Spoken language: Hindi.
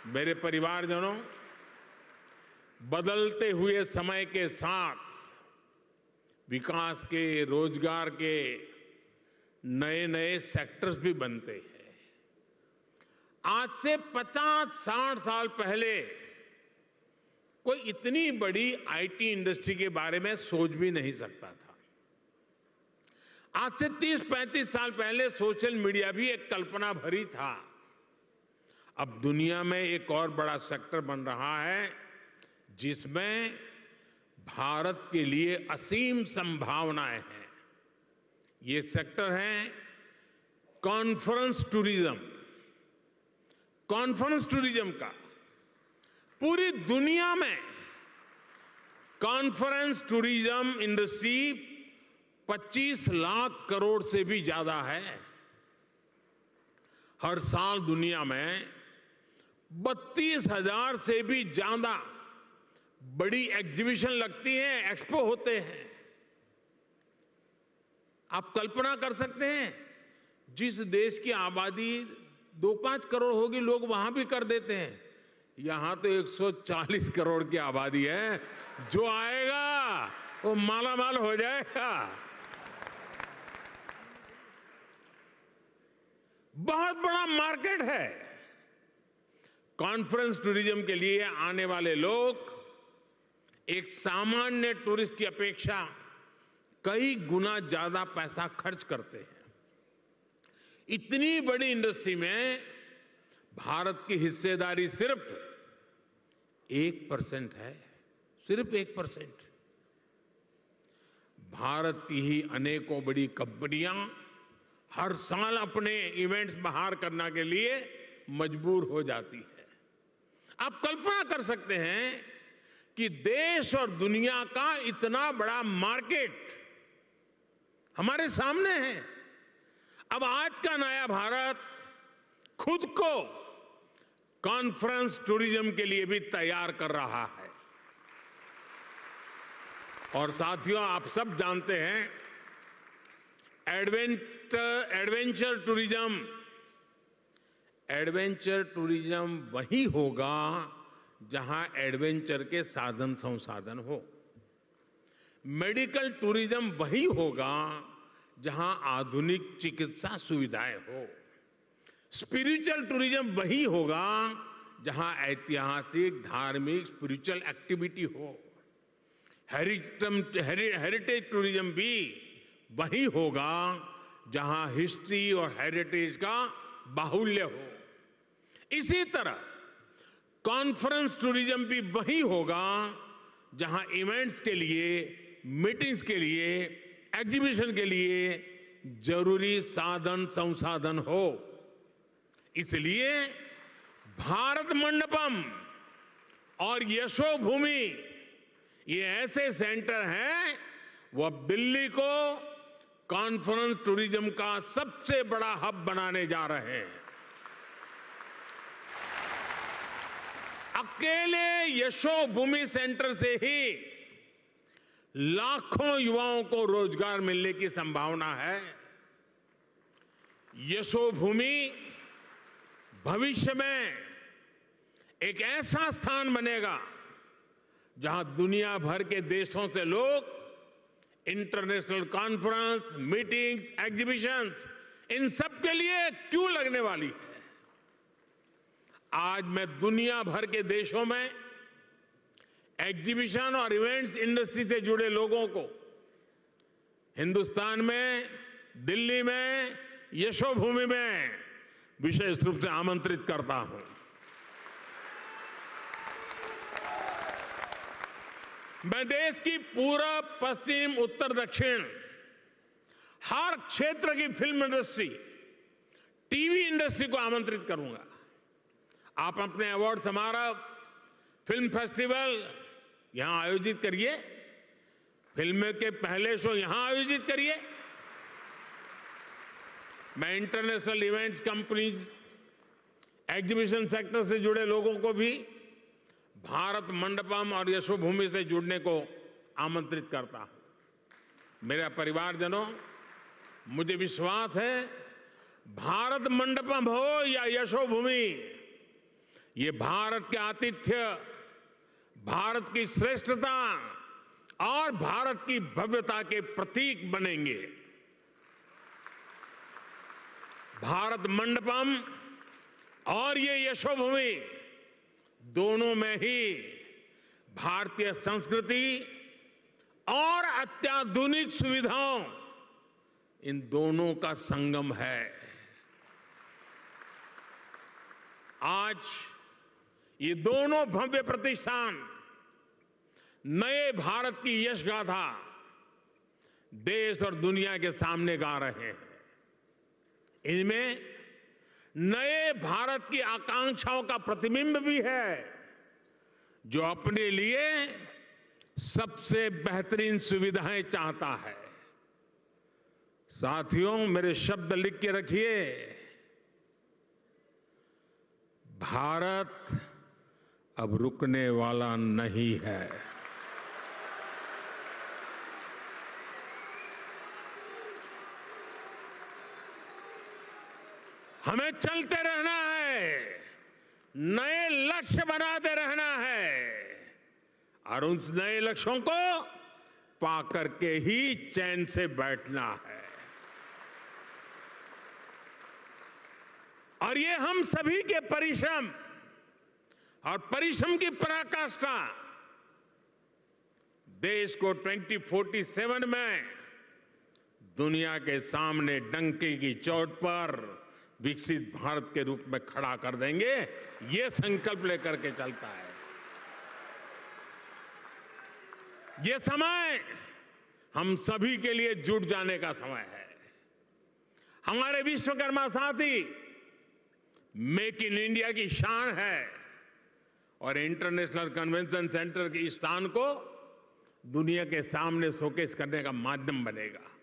मेरे परिवारजनों, बदलते हुए समय के साथ विकास के, रोजगार के नए नए सेक्टर्स भी बनते हैं। आज से 50-60 साल पहले कोई इतनी बड़ी आईटी इंडस्ट्री के बारे में सोच भी नहीं सकता था। आज से 30-35 साल पहले सोशल मीडिया भी एक कल्पना भरी था। अब दुनिया में एक और बड़ा सेक्टर बन रहा है जिसमें भारत के लिए असीम संभावनाएं हैं। ये सेक्टर है कॉन्फ्रेंस टूरिज्म। कॉन्फ्रेंस टूरिज्म का पूरी दुनिया में conference tourism industry 25 lakh crore से भी ज्यादा है। हर साल दुनिया में 32,000 से भी ज्यादा बड़ी एग्जीबिशन लगती हैं, एक्सपो होते हैं। आप कल्पना कर सकते हैं, जिस देश की आबादी 2-5 करोड़ होगी, लोग वहां भी कर देते हैं। यहां तो 140 करोड़ की आबादी है। जो आएगा वो मालामाल हो जाएगा। बहुत बड़ा मार्केट है। कॉन्फ्रेंस टूरिज्म के लिए आने वाले लोग एक सामान्य टूरिस्ट की अपेक्षा कई गुना ज्यादा पैसा खर्च करते हैं। इतनी बड़ी इंडस्ट्री में भारत की हिस्सेदारी सिर्फ 1% है। सिर्फ 1%। भारत की ही अनेकों बड़ी कंपनियां हर साल अपने इवेंट्स बाहर करने के लिए मजबूर हो जाती है। आप कल्पना कर सकते हैं कि देश और दुनिया का इतना बड़ा मार्केट हमारे सामने है। अब आज का नया भारत खुद को कॉन्फ्रेंस टूरिज्म के लिए भी तैयार कर रहा है। और साथियों, आप सब जानते हैं, एडवेंचर टूरिज्म वही होगा जहां एडवेंचर के साधन संसाधन हो। मेडिकल टूरिज्म वही होगा जहां आधुनिक चिकित्सा सुविधाएं हो। स्पिरिचुअल टूरिज्म वही होगा जहां ऐतिहासिक, धार्मिक, स्पिरिचुअल एक्टिविटी हो। हेरिटेज टूरिज्म भी वही होगा जहां हिस्ट्री और हेरिटेज का बाहुल्य हो। इसी तरह कॉन्फ्रेंस टूरिज्म भी वही होगा जहां इवेंट्स के लिए, मीटिंग्स के लिए, एग्जीबिशन के लिए जरूरी साधन संसाधन हो। इसलिए भारत मंडपम और यशोभूमि ये ऐसे सेंटर हैं, वो अब दिल्ली को कॉन्फ्रेंस टूरिज्म का सबसे बड़ा हब बनाने जा रहे हैं। अकेले यशोभूमि सेंटर से ही लाखों युवाओं को रोजगार मिलने की संभावना है। यशोभूमि भविष्य में एक ऐसा स्थान बनेगा जहां दुनिया भर के देशों से लोग इंटरनेशनल कॉन्फ्रेंस, मीटिंग्स, एग्जीबिशंस, इन सब के लिए क्यों लगने वाली है। आज मैं दुनिया भर के देशों में एग्जीबिशन और इवेंट्स इंडस्ट्री से जुड़े लोगों को हिंदुस्तान में, दिल्ली में, यशोभूमि में विशेष रूप से आमंत्रित करता हूं। मैं देश की पूरब, पश्चिम, उत्तर, दक्षिण हर क्षेत्र की फिल्म इंडस्ट्री, टीवी इंडस्ट्री को आमंत्रित करूंगा। आप अपने अवार्ड समारोह, फिल्म फेस्टिवल यहां आयोजित करिए। फिल्म के पहले शो यहां आयोजित करिए। मैं international events companies, exhibition sector से जुड़े लोगों को भी भारत मंडपम और यशोभूमि से जुड़ने को आमंत्रित करता हूं। मेरा परिवारजनों, मुझे विश्वास है, भारत मंडपम हो या यशोभूमि, ये भारत के आतिथ्य, भारत की श्रेष्ठता और भारत की भव्यता के प्रतीक बनेंगे। भारत मंडपम और ये यशोभूमि दोनों में ही भारतीय संस्कृति और अत्याधुनिक सुविधाओं, इन दोनों का संगम है। आज ये दोनों भव्य प्रतिष्ठान नए भारत की यश गाथा देश और दुनिया के सामने गा रहे हैं। इनमें नए भारत की आकांक्षाओं का प्रतिबिंब भी है, जो अपने लिए सबसे बेहतरीन सुविधाएं चाहता है। साथियों, मेरे शब्द लिख के रखिए। भारत अब रुकने वाला नहीं है। हमें चलते रहना है, नए लक्ष्य बनाते रहना है और उन नए लक्ष्यों को पा करके ही चैन से बैठना है। और ये हम सभी के परिश्रम और परिश्रम की पराकाष्ठा देश को 2047 में दुनिया के सामने डंके की चोट पर विकसित भारत के रूप में खड़ा कर देंगे। ये संकल्प लेकर के चलता है। ये समय हम सभी के लिए जुट जाने का समय है। हमारे विश्वकर्मा साथी मेक इन इंडिया की शान है और इंटरनेशनल कन्वेंशन सेंटर की इस शान को दुनिया के सामने शोकेस करने का माध्यम बनेगा।